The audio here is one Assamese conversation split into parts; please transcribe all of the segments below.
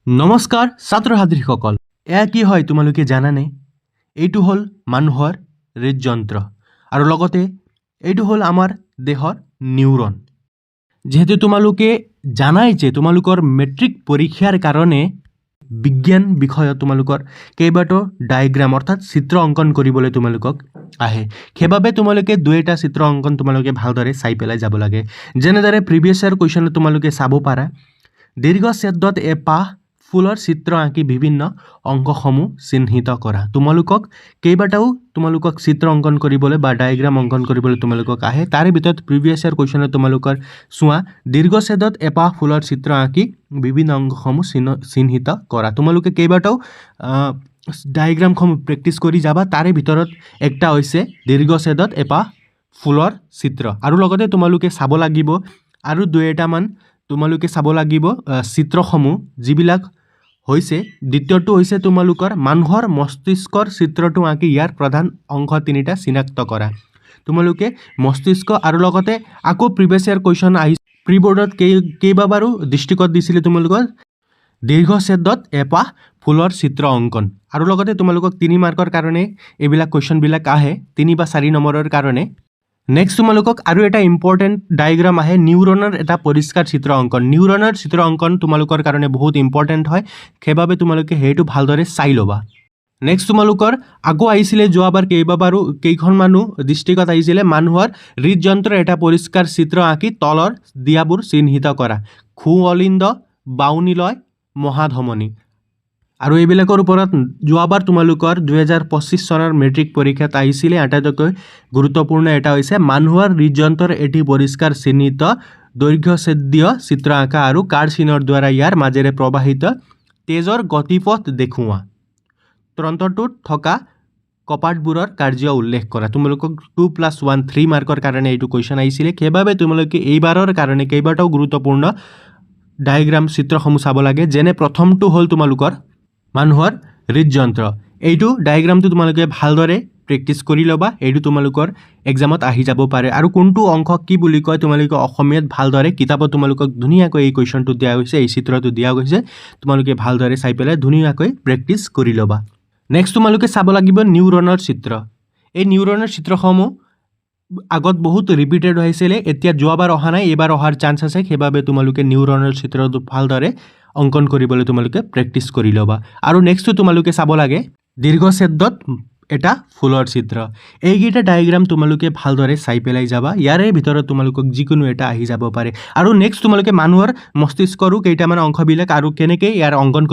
নমস্কাৰ ছাত্ৰ ছাত্ৰীসকল, এয়া কি হয় তোমালোকে জানানে? এইটো হ'ল মানুহৰ হৃদযন্ত্ৰ আৰু লগতে এইটো হ'ল আমাৰ দেহৰ নিউৰন। যেহেতু তোমালোকে জানাই যে তোমালোকৰ মেট্ৰিক পৰীক্ষাৰ কাৰণে বিজ্ঞান বিষয়ত তোমালোকৰ কেইবাটাও ডায়েগ্ৰাম অৰ্থাৎ চিত্ৰ অংকন কৰিবলৈ তোমালোকক আহে। সেইবাবে তোমালোকে দুই এটা চিত্ৰ অংকন তোমালোকে ভালদৰে চাই পেলাই যাব লাগে। যেনেদৰে প্ৰিভিয়াছ ইয়াৰ কুৱেশ্যনত তোমালোকে চাব পাৰা, দীৰ্ঘছেদত এপাহ ফুলৰ চিত্ৰ আঁকি বিভিন্ন অংশসমূহ চিহ্নিত কৰা। তোমালোকক কেইবাটাও চিত্ৰ অংকন কৰিবলৈ বা ডায়েগ্ৰাম অংকন কৰিবলৈ তোমালোকক আহে। তাৰে ভিতৰত প্ৰিভিয়াছ ইয়াৰ কুৱেশ্যনত তোমালোকৰ চোৱা, দীৰ্ঘছেদত এপাহ ফুলৰ চিত্ৰ আঁকি বিভিন্ন অংশসমূহ চিহ্নিত কৰা। তোমালোকে কেইবাটাও ডায়েগ্ৰামসমূহ প্ৰেক্টিছ কৰি যাবা। তাৰে ভিতৰত একটা হৈছে দীৰ্ঘছেদত এপাহ ফুলৰ চিত্ৰ আৰু লগতে তোমালোকে চাব লাগিব আৰু দুই এটামান তোমালোকে চাব লাগিব চিত্ৰসমূহ যিবিলাক হৈছে। দ্বিতীয়টো হৈছে তোমালোকৰ মানুহৰ মস্তিষ্কৰ চিত্ৰটো আঁকি ইয়াৰ প্ৰধান অংশ তিনিটা চিনাক্ত কৰা। তোমালোকে মস্তিষ্ক আৰু লগতে আকৌ প্ৰিভিয়াছ ইয়াৰ কুৱেশ্যন আহি প্ৰিবৰ্ডত কেইবাবাৰো দৃষ্টিকত দিছিলে তোমালোকৰ দীৰ্ঘছেদত এপাহ ফুলৰ চিত্ৰ অংকন আৰু লগতে তোমালোকক 3 মাৰ্কৰ কাৰণে এইবিলাক কুৱেশ্যনবিলাক আহে, 3 বা 4 নম্বৰৰ কাৰণে। নেক্সট তোমালোকক আৰু এটা ইম্পৰ্টেণ্ট ডায়েগ্ৰাম আহে, নিউৰনৰ এটা পৰিষ্কাৰ চিত্ৰ অংকন। নিউৰনৰ চিত্ৰ অংকন তোমালোকৰ কাৰণে বহুত ইম্পৰ্টেণ্ট হয়, সেইবাবে তোমালোকে সেইটো ভালদৰে চাই ল'বা। নেক্সট তোমালোকৰ আকৌ আহিছিলে যোৱাবাৰ কেইখনমানো দৃষ্টিকত আহিছিলে মানুহৰ হৃদযন্ত্ৰৰ এটা পৰিষ্কাৰ চিত্ৰ আঁকি তলৰ দিয়াবোৰ চিহ্নিত কৰা। খুঅলিন্দ, বাউনীলয়, মহাধমনী আৰু এইবিলাকৰ ওপৰত যোৱাবাৰ তোমালোকৰ 2025 চনৰ মেট্ৰিক পৰীক্ষাত আহিছিলে। আটাইতকৈ গুৰুত্বপূৰ্ণ এটা হৈছে মানুহৰ হৃদযন্ত্ৰৰ এটি পৰিষ্কাৰ চিহ্নিত দৈৰ্ঘ্যছেদীয় চিত্ৰ আঁকা আৰু কাৰ চিহ্নৰ দ্বাৰা ইয়াৰ মাজেৰে প্ৰবাহিত তেজৰ গতিপথ দেখুওৱা। তন্ত্ৰটোত থকা কপাটবোৰৰ কাৰ্য উল্লেখ কৰা। তোমালোকক 2+1 3 মাৰ্কৰ কাৰণে এইটো কুৱেশ্যন আহিছিলে। সেইবাবে তোমালোকে এইবাৰৰ কাৰণে কেইবাটাও গুৰুত্বপূৰ্ণ ডায়েগ্ৰাম চিত্ৰসমূহ চাব লাগে। যেনে প্ৰথমটো হ'ল তোমালোকৰ মানুহৰ হৃদযন্ত্ৰ। এইটো ডায়েগ্ৰামটো তোমালোকে ভালদৰে প্ৰেক্টিছ কৰি ল'বা, এইটো তোমালোকৰ এক্সামত আহি যাব পাৰে। আৰু কোনটো অংশ কি বুলি কয় তোমালোকে অসমীয়াত ভালদৰে কিতাপত তোমালোকক ধুনীয়াকৈ এই কুৱেশ্যনটো দিয়া হৈছে, এই চিত্ৰটো দিয়া গৈছে। তোমালোকে ভালদৰে চাই পেলাই ধুনীয়াকৈ প্ৰেক্টিছ কৰি ল'বা। নেক্সট তোমালোকে চাব লাগিব নিউৰনৰ চিত্ৰ। এই নিউৰনৰ চিত্ৰসমূহ আগত বহুত ৰিপিটেড হৈছিলে, এতিয়া যোৱাবাৰ অহা নাই, এইবাৰ অহাৰ চান্স আছে। সেইবাবে তোমালোকে নিউৰনৰ চিত্ৰটো ভালদৰে অংকন কৰিবলৈ তোমালোকে প্ৰেক্টিছ কৰি ল'বা। আৰু নেক্সটটো তোমালোকে চাব লাগে দীৰ্ঘছেদত এটা ফুলৰ চিত্ৰ। এইকেইটা ডায়েগ্ৰাম তোমালোকে ভালদৰে চাই পেলাই যাবা। ইয়াৰে ভিতৰত তোমালোকক যিকোনো এটা আহি যাব পাৰে। আৰু নেক্সট তোমালোকে মানুহৰ মস্তিষ্কৰো কেইটামান অংশবিলাক আৰু কেনেকৈ ইয়াৰ অংকন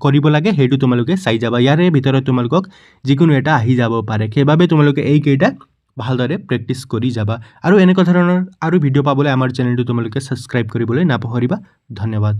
কৰিব লাগে সেইটো তোমালোকে চাই যাবা। ইয়াৰে ভিতৰত তোমালোকক যিকোনো এটা আহি যাব পাৰে। সেইবাবে তোমালোকে এইকেইটা ভালদৰে প্ৰেক্টিছ কৰি যাবা। আৰু এনেকুৱা ধৰণৰ আৰু ভিডিঅ' পাবলৈ আমাৰ চেনেলটো তোমালোকে ছাবস্ক্ৰাইব কৰিবলৈ নাপাহৰিবা। ধন্যবাদ।